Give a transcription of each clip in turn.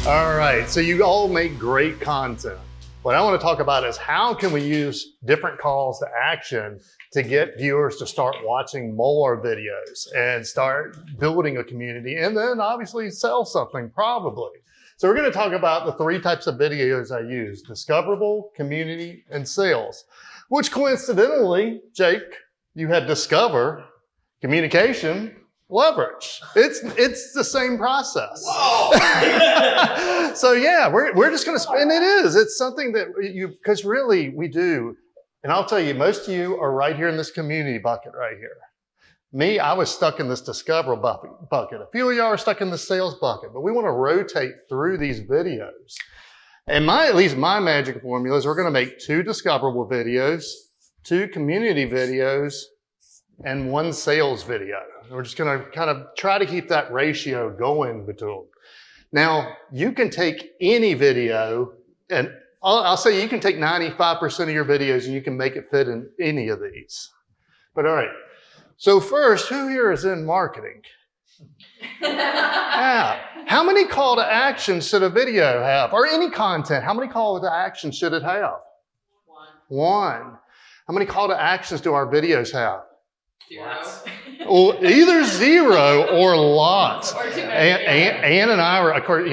All right, so you all make great content. What I want to talk about is how can we use different calls to action to get viewers to start watching more videos and start building a community and then obviously sell something probably. So we're going to talk about the 3 types of videos I use: discoverable, community, and sales, which coincidentally, Jake, you had discover, communication, leverage. It's the same process. So yeah, we're just going to spin. It is. It's something that because really we do. And I'll tell you, most of you are right here in this community bucket right here. Me, I was stuck in this discover bucket. A few of y'all are stuck in the sales bucket, but we want to rotate through these videos. And at least my magic formula is we're going to make 2 discoverable videos, 2 community videos, and 1 sales video. We're just going to kind of try to keep that ratio going between them. Now, you can take any video, and I'll say you can take 95% of your videos and you can make it fit in any of these. But all right, so first, who here is in marketing? Yeah. How many call to actions should a video have? Or any content, how many call to actions should it have? 1. How many call to actions do our videos have? 0. Well, either 0 or lots. Ann and I were, of course,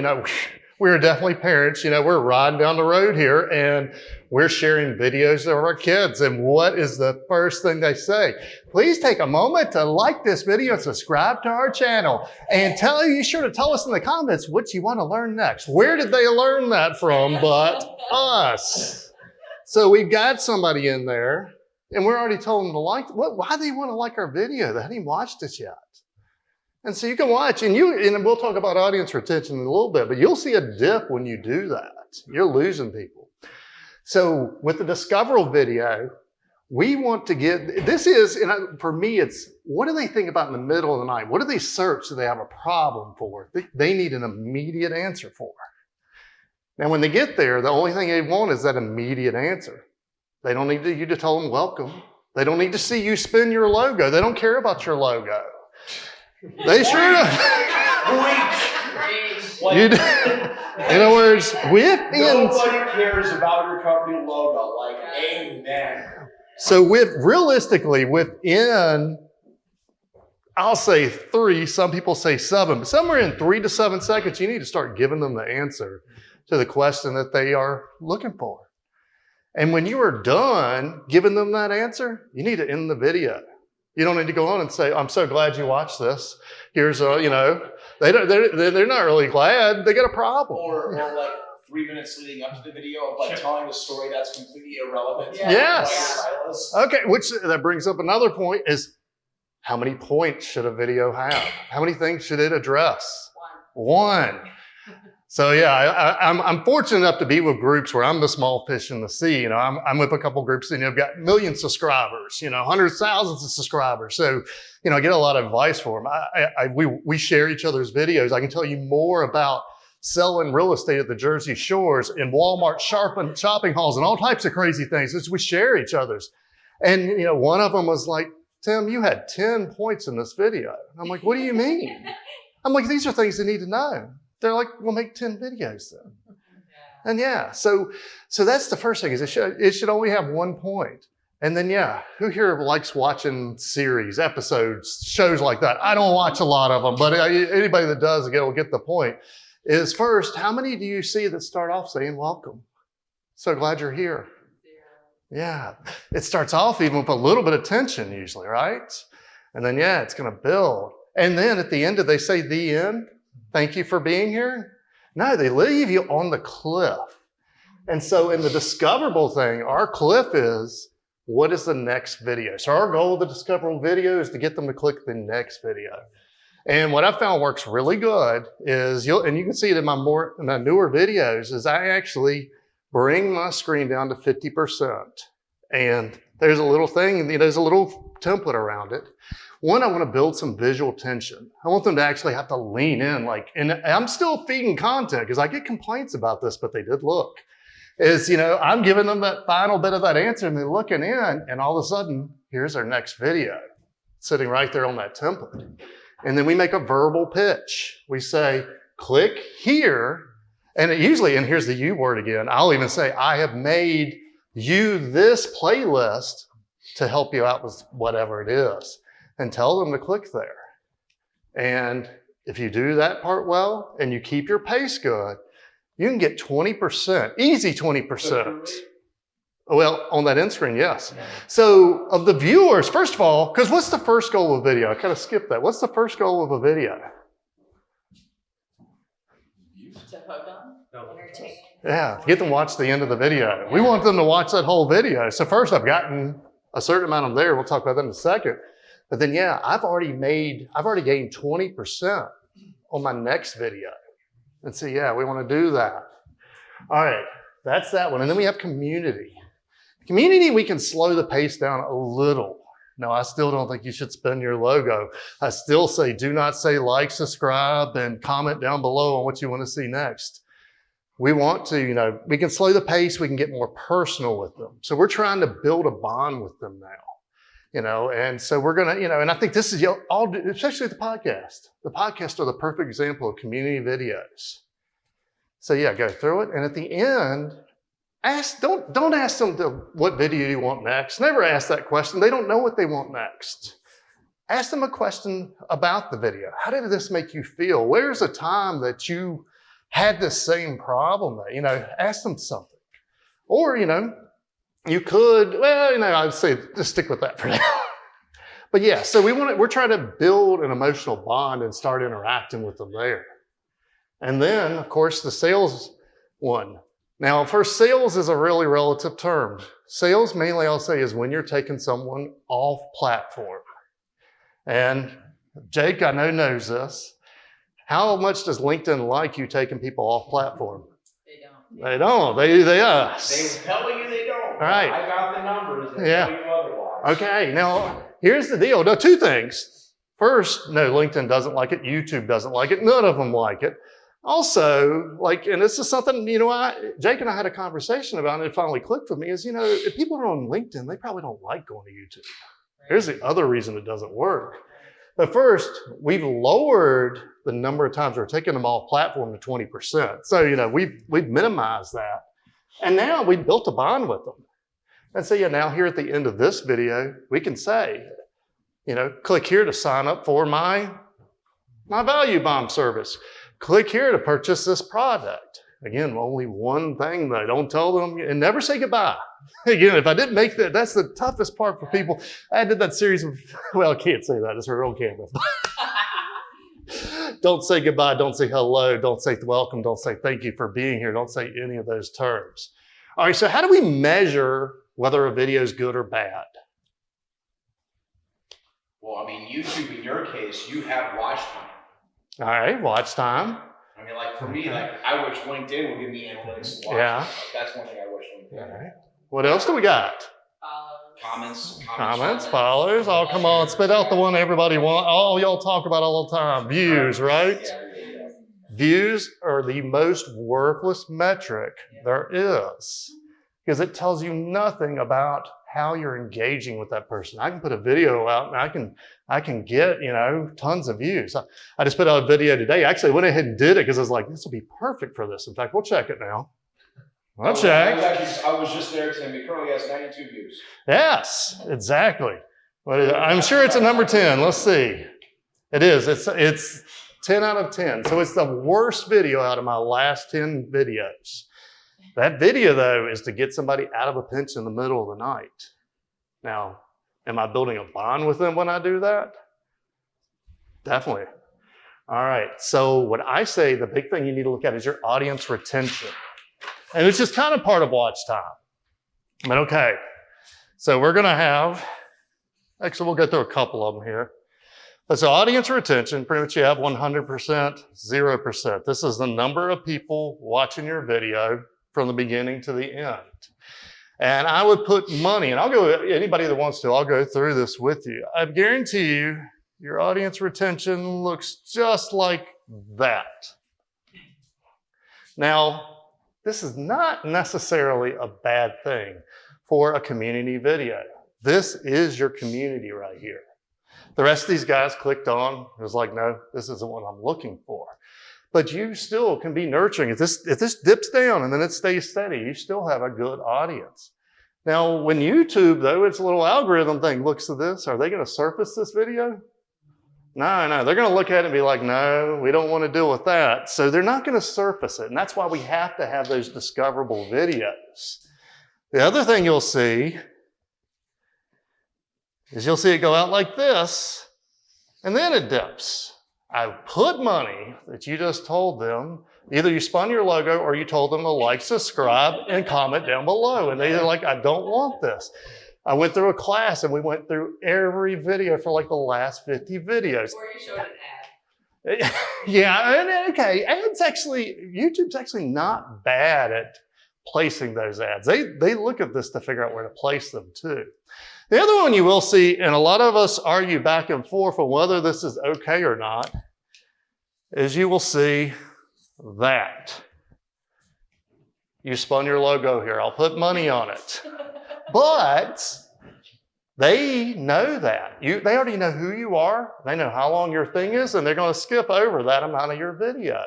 we're definitely parents. We're riding down the road here and we're sharing videos of our kids. And what is the first thing they say? Please take a moment to like this video and subscribe to our channel. And you sure to tell us in the comments what you want to learn next. Where did they learn that from but us? So we've got somebody in there. And we're already told them to like, why do they want to like our video? They haven't even watched this yet. And so you can watch, and we'll talk about audience retention in a little bit, but you'll see a dip when you do that. You're losing people. So with the discoverable video, we want to get, for me, it's what do they think about in the middle of the night? What do they search that they have a problem for? They need an immediate answer for. Now, when they get there, the only thing they want is that immediate answer. They don't need you to tell them welcome. They don't need to see you spin your logo. They don't care about your logo. They sure don't. In other words, nobody cares about your company logo. Like, amen. So realistically, within, I'll say 3, some people say 7, but somewhere in 3 to 7 seconds, you need to start giving them the answer to the question that they are looking for. And when you are done giving them that answer, you need to end the video. You don't need to go on and say, I'm so glad you watched this. Here's they're not really glad. They got a problem. Or like 3 minutes leading up to the video of like telling a story that's completely irrelevant. Yes. Okay, which that brings up another point is how many points should a video have? How many things should it address? 1. So yeah, I'm fortunate enough to be with groups where I'm the small fish in the sea. I'm with a couple groups and I've got million subscribers, hundreds, thousands of subscribers. So, I get a lot of advice for them. We share each other's videos. I can tell you more about selling real estate at the Jersey Shores in Walmart shopping halls and all types of crazy things. We share each other's. And, one of them was like, Tim, you had 10 points in this video. I'm like, what do you mean? I'm like, these are things they need to know. They're like, we'll make 10 videos then. And yeah, so that's the first thing is it should only have 1 point. And then yeah, who here likes watching series, episodes, shows like that? I don't watch a lot of them, but anybody that does will get the point. Is first, how many do you see that start off saying welcome? So glad you're here. Yeah, it starts off even with a little bit of tension usually, right? And then yeah, it's gonna build. And then at the end, do they say the end? Thank you for being here? No, they leave you on the cliff. And so in the discoverable thing, our cliff is, what is the next video? So our goal of the discoverable video is to get them to click the next video. And what I found works really good is, and you can see it in my newer videos, is I actually bring my screen down to 50%. And there's a little thing, there's a little template around it. One, I want to build some visual tension. I want them to actually have to lean in, and I'm still feeding content because I get complaints about this, but they did look. I'm giving them that final bit of that answer and they're looking in and all of a sudden, here's our next video sitting right there on that template. And then we make a verbal pitch. We say, click here And usually, and here's the you word again, I'll even say, I have made you this playlist to help you out with whatever it is, and tell them to click there. And if you do that part well and you keep your pace good, you can get 20%, easy 20%. Well, on that end screen, yes. So of the viewers, first of all, because what's the first goal of a video? I kind of skipped that. What's the first goal of a video? To hook them, entertain. Yeah, get them to watch the end of the video. We want them to watch that whole video. So first, I've gotten a certain amount of there. We'll talk about that in a second. But then, yeah, I've already gained 20% on my next video. And so, yeah, we want to do that. All right, that's that one. And then we have community. Community, we can slow the pace down a little. No, I still don't think you should spin your logo. I still say, do not say like, subscribe, and comment down below on what you want to see next. We want to, we can slow the pace. We can get more personal with them. So we're trying to build a bond with them now, and so we're going to, and I think this is all, especially the podcast. The podcasts are the perfect example of community videos. So yeah, go through it. And at the end, don't ask them what video you want next. Never ask that question. They don't know what they want next. Ask them a question about the video. How did this make you feel? Where's a time that you had this same problem? Ask them something. Or, you could, I would say just stick with that for now. But yeah, so we're trying to build an emotional bond and start interacting with them there. And then, of course, the sales one. Now, first, sales is a really relative term. Sales, mainly I'll say, is when you're taking someone off platform. And Jake, I know, knows this. How much does LinkedIn like you taking people off platform? They don't. They don't. They us. They tell you they don't. All right. I got the numbers that Yeah. tell you otherwise. Okay, now here's the deal. No, two things. First, no, LinkedIn doesn't like it. YouTube doesn't like it. None of them like it. Also, and this is something, Jake and I had a conversation about, and it finally clicked with me, is, if people are on LinkedIn, they probably don't like going to YouTube. Here's the other reason it doesn't work. But first, we've lowered the number of times we're taking them off platform to 20%. So, we've minimized that. And now we've built a bond with them. And so, now here at the end of this video, we can say, click here to sign up for my value bomb service. Click here to purchase this product. Again, only one thing though. Don't tell them, and never say goodbye. Again, if I didn't make that, that's the toughest part for people. I did that series of, I can't say that. It's a real camera. Don't say goodbye. Don't say hello. Don't say welcome. Don't say thank you for being here. Don't say any of those terms. All right, so how do we measure whether a video is good or bad? Well, YouTube, in your case, you have watch time. All right, watch time. For me, I wish LinkedIn would give me analytics and watch Yeah. time. That's one thing I wish LinkedIn All would. right. What else do we got? Comments, followers. Oh, come on, spit out the one everybody wants. Oh, y'all talk about all the time. Views, right? Yeah. Views are the most worthless metric there is, because it tells you nothing about how you're engaging with that person. I can put a video out and I can get, tons of views. I just put out a video today. Actually, I went ahead and did it because I was like, this will be perfect for this. In fact, we'll check it now. I'll check. I was just there today. It currently has 92 views. Yes, exactly. I'm sure it's a number 10. Let's see. It is. It's 10 out of 10. So it's the worst video out of my last 10 videos. That video, though, is to get somebody out of a pinch in the middle of the night. Now, am I building a bond with them when I do that? Definitely. All right. So what I say, the big thing you need to look at is your audience retention. And it's just kind of part of watch time. But okay. So we're going to have, actually, we'll go through a couple of them here. So audience retention, pretty much you have 100%, 0%. This is the number of people watching your video from the beginning to the end. And I would put money, and anybody that wants to, I'll go through this with you. I guarantee you, your audience retention looks just like that. Now, this is not necessarily a bad thing for a community video. This is your community right here. The rest of these guys clicked on, it was like, no, this isn't what I'm looking for. But you still can be nurturing. If this dips down and then it stays steady, you still have a good audience. Now, when YouTube, though, it's a little algorithm thing, looks at this, are they going to surface this video? No, they're going to look at it and be like, no, we don't want to deal with that. So they're not going to surface it. And that's why we have to have those discoverable videos. The other thing you'll see is you'll see it go out like this, and then it dips. I put money that you just told them. Either you spun your logo or you told them to like, subscribe, and comment down below. And they're like, I don't want this. I went through a class and we went through every video for like the last 50 videos. Or you showed an ad. Yeah, and okay, YouTube's actually not bad at placing those ads. They look at this to figure out where to place them too. The other one you will see, and a lot of us argue back and forth on whether this is okay or not, is you will see that. You spun your logo here. I'll put money on it. But they know that. They already know who you are. They know how long your thing is, and they're going to skip over that amount of your video.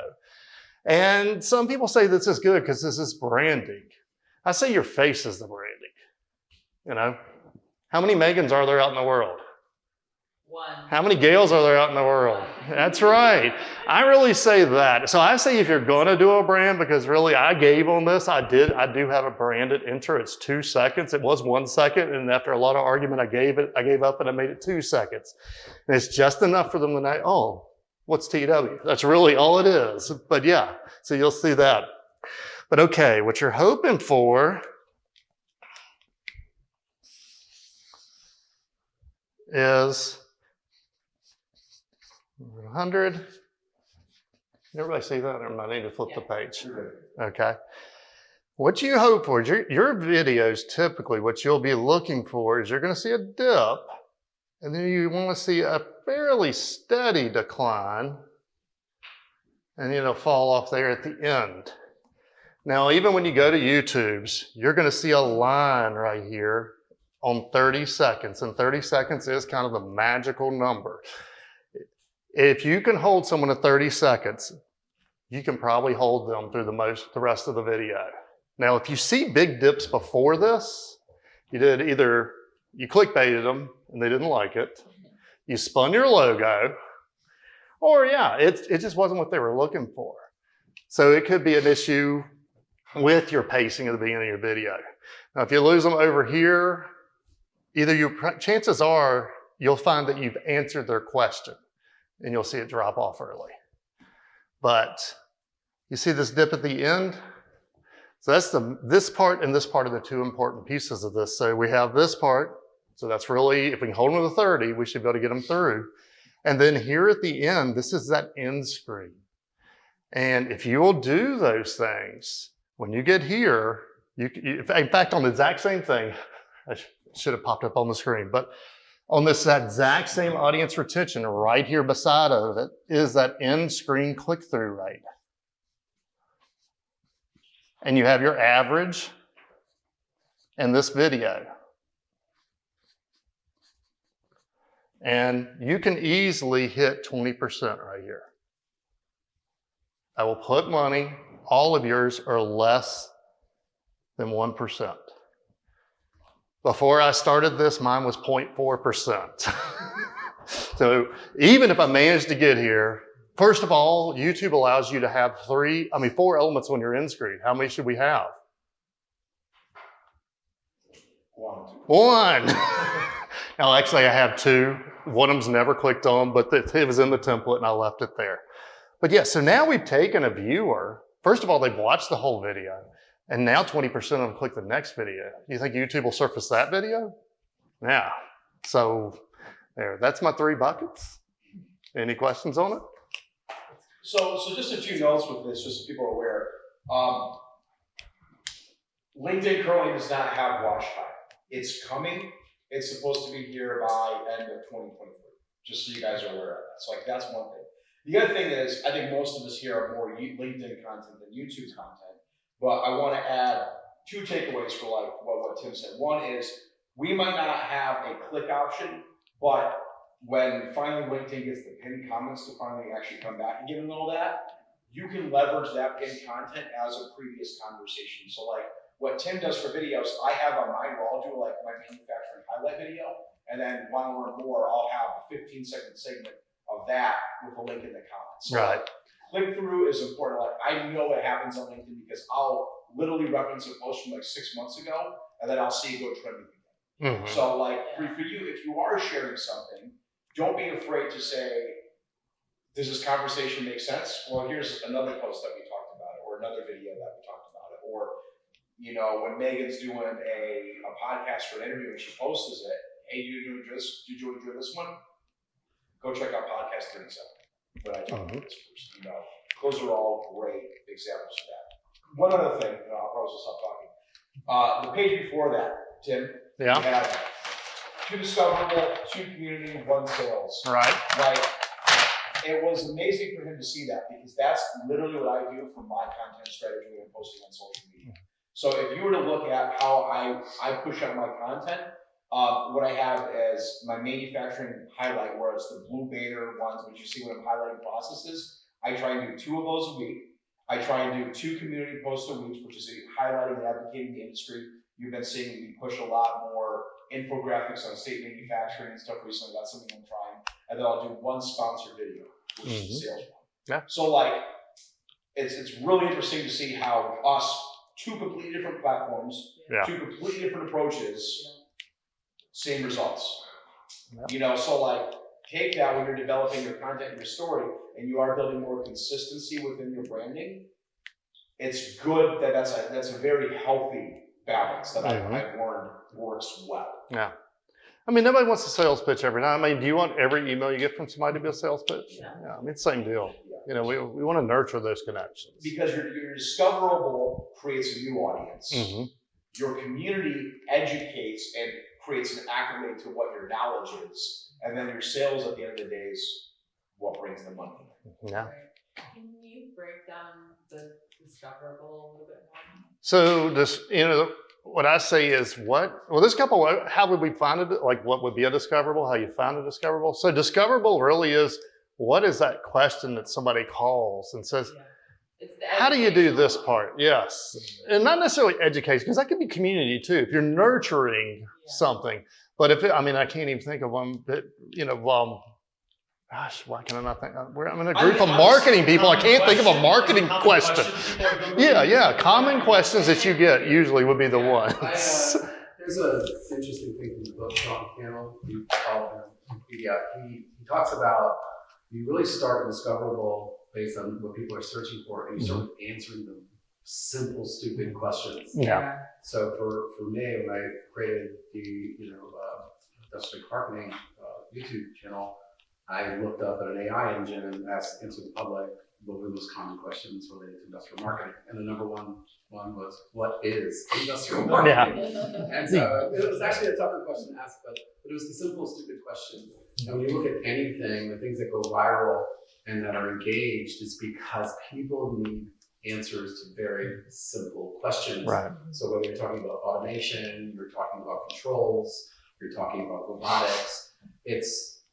And some people say this is good because this is branding. I say your face is the branding. You know, how many Megans are there out in the world? One. How many Gails are there out in the world? That's right. I really say that. So I say if you're going to do a brand, because really I gave on this, I do have a branded intro. It's 2 seconds. It was 1 second. And after a lot of argument, I gave up and I made it 2 seconds. And it's just enough for them to know, oh, what's TW? That's really all it is. But yeah, so you'll see that. But okay, what you're hoping for is 100. Everybody see that? I need to flip the page. Okay. What you hope for is your videos, typically what you'll be looking for is you're going to see a dip, and then you want to see a fairly steady decline, and it'll fall off there at the end. Now, even when you go to YouTube's, you're going to see a line right here on 30 seconds, and 30 seconds is kind of the magical number. If you can hold someone at 30 seconds, you can probably hold them through the rest of the video. Now, if you see big dips before this, you clickbaited them and they didn't like it, you spun your logo, or yeah, it just wasn't what they were looking for. So it could be an issue with your pacing at the beginning of your video. Now, if you lose them over here, chances are you'll find that you've answered their question, and you'll see it drop off early. But you see this dip at the end? So that's this part and this part are the two important pieces of this. So we have this part, so that's really, if we can hold them to 30, we should be able to get them through. And then here at the end, this is that end screen. And if you will do those things, when you get here, in fact, on the exact same thing, I should have popped up on the screen, but on this exact same audience retention, right here beside of it is that end screen click-through rate. And you have your average and this video. And you can easily hit 20% right here. I will put money, all of yours are less than 1%. Before I started this, mine was 0.4%. So even if I managed to get here, first of all, YouTube allows you to have 4 elements on your end screen. How many should we have? One. Now, actually, I have 2. One of them's never clicked on, but it was in the template and I left it there. But yeah, so now we've taken a viewer. First of all, they've watched the whole video. And now 20% of them click the next video. You think YouTube will surface that video? Yeah. So there, that's my 3 buckets. Any questions on it? So just a few notes with this, just so people are aware. LinkedIn currently does not have watch time. It's coming. It's supposed to be here by end of 2023. Just so you guys are aware of that. So like that's one thing. The other thing is, I think most of us here are more LinkedIn content than YouTube content. But I want to add 2 takeaways for like what Tim said. One is we might not have a click option, but when finally LinkedIn gets the pinned comments to finally actually come back and get into all that, you can leverage that pinned content as a previous conversation. So like what Tim does for videos, I have on mine where I'll do like my manufacturing highlight video, and then want to learn more, I'll have a 15-second segment of that with a link in the comments. So Right. like, click through is important. Like I know it happens on LinkedIn because I'll literally reference a post from like 6 months ago, and then I'll see it go trending again. Mhm. So like for you, if you are sharing something, don't be afraid to say, does this conversation make sense? Well, here's another post that we talked about it, or another video that we talked about it. Or, you know, when Megan's doing a podcast or an interview and she posts it, hey, did you enjoy this one? Go check out podcast 37 when I talk about this person. You know, those are all great examples of that. One other thing, and I'll probably stop talking. The page before that, Tim, Yeah. you had 2 discoverable, 2 community, 1 sales. Right. Like, it was amazing for him to see that because that's literally what I do for my content strategy when I'm posting on social media. So if you were to look at how I push out my content, what I have is my manufacturing highlight, where it's the blue banner ones, which you see when I'm highlighting processes. I try and do 2 of those a week. I try and do 2 community posts a week, which is highlighting and advocating the industry. You've been seeing me push a lot more infographics on state manufacturing and stuff recently. That's something I'm trying. And then I'll do 1 sponsored video, which is the sales one. Yeah. So like, it's really interesting to see how us, 2 completely different platforms, Yeah. 2 completely different approaches, same results. Yeah. You know, so like, take that when you're developing your content and your story, and you are building more consistency within your branding. It's good that that's a very healthy balance that I've learned works well. Yeah. I mean, nobody wants a sales pitch every night. I mean, do you want every email you get from somebody to be a sales pitch? Yeah. I mean, same deal. Yeah. You know, we want to nurture those connections. Because your discoverable creates a new audience. Mm-hmm. Your community educates and creates an accolade to what your knowledge is. And then your sales at the end of the day is what brings the money. Yeah. Can you break down the discoverable a little bit more? So this, you know, what I say is there's a couple, how would we find it? Like what would be a discoverable, how you find a discoverable? So discoverable really is, what is that question that somebody calls and says, how do you do this part? Yes. And not necessarily education, because that could be community too. If you're nurturing something, but I can't even think of one that, you know, gosh, why can I not think? I'm in a group of marketing people. I can't think of a marketing question. Yeah. Common questions that you get usually would be the ones. There's an interesting thing from the book, Sean Cannell. You follow him. He talks about you really start discoverable based on what people are searching for, and you start answering them simple, stupid questions. Yeah. So for me, when I created the industrial marketing YouTube channel, I looked up at an AI engine and answered the public what were the most common questions related to industrial marketing. And the number one was, what is industrial marketing? And so it was actually a tougher question to ask, but it was the simple, stupid question. And when you look at anything, the things that go viral and that are engaged is because people need answers to very simple questions. Right. So whether you're talking about automation, you're talking about controls, you're talking about robotics,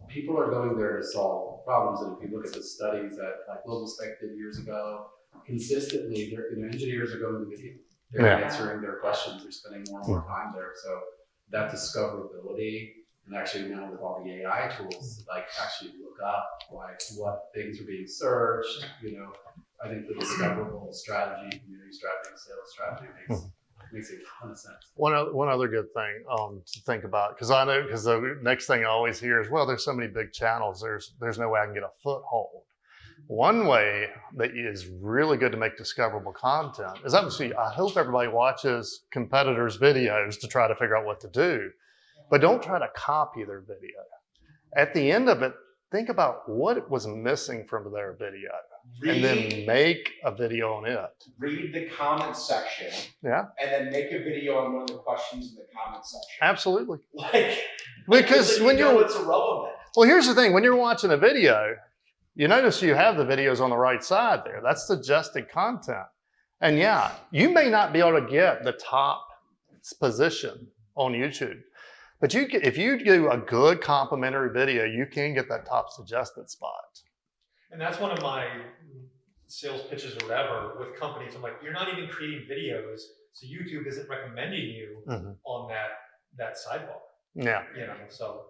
people are going there to solve problems. And if you look at the studies that like Global Spec did years ago, consistently, engineers are going to video. They're answering their questions. They're spending more and more time there. So that discoverability, and actually now with all the AI tools, like actually look up like what things are being searched. You know, I think the discoverable strategy, community strategy, sales strategy makes a ton of sense. One other good thing to think about, because the next thing I always hear is, well, there's so many big channels, there's no way I can get a foothold. One way that is really good to make discoverable content is obviously, I hope everybody watches competitors' videos to try to figure out what to do, but don't try to copy their video. At the end of it, think about what was missing from their video. And then make a video on it. Read the comment section. Yeah. And then make a video on one of the questions in the comment section. Absolutely. Because when it's irrelevant. Well, here's the thing. When you're watching a video, you notice you have the videos on the right side there. That's suggested content. And yeah, you may not be able to get the top position on YouTube. But if you do a good complimentary video, you can get that top suggested spot. And that's one of my sales pitches or whatever with companies. I'm like, you're not even creating videos, so YouTube isn't recommending you on that sidebar. Yeah. You know, so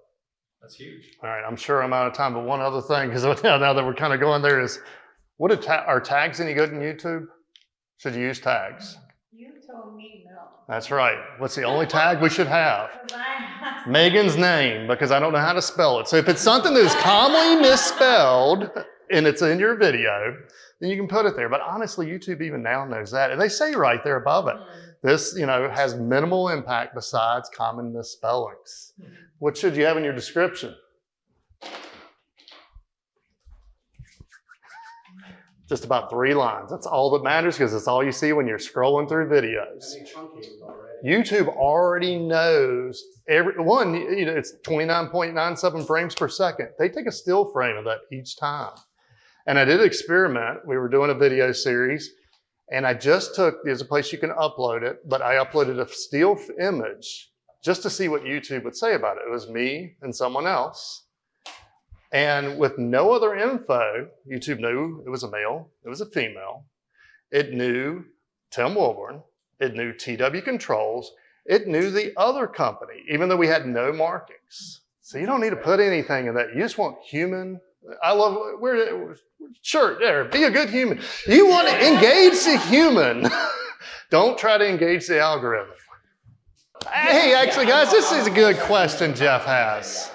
that's huge. All right, I'm sure I'm out of time, but one other thing, because now that we're kind of going there is, are tags any good in YouTube? Should you use tags? You told me no. That's right. What's the only tag we should have? 'Cause I Megan's name, because I don't know how to spell it. So if it's something that is commonly misspelled and it's in your video, then you can put it there. But honestly, YouTube even now knows that. And they say right there above it, this, has minimal impact besides common misspellings. What should you have in your description? Just about 3 lines. That's all that matters because it's all you see when you're scrolling through videos. And they truncated already. YouTube already knows it's 29.97 frames per second. They take a still frame of that each time. And I did experiment. We were doing a video series and I just there's a place you can upload it, but I uploaded a still image just to see what YouTube would say about it. It was me and someone else. And with no other info, YouTube knew it was a male, it was a female. It knew Tim Wilborne. It knew TW Controls. It knew the other company, even though we had no markings. So you don't need to put anything in that. You just want human. I love, sure, there, be a good human. You want to engage the human. Don't try to engage the algorithm. Hey, actually, guys, this is a good question Jeff has.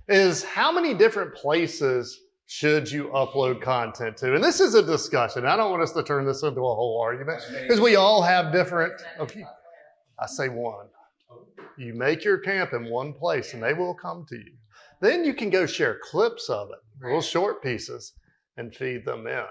Is how many different places should you upload content to? And this is a discussion. I don't want us to turn this into a whole argument because we all have different, okay, I say one. You make your camp in one place and they will come to you. Then you can go share clips of it, little short pieces, and feed them in.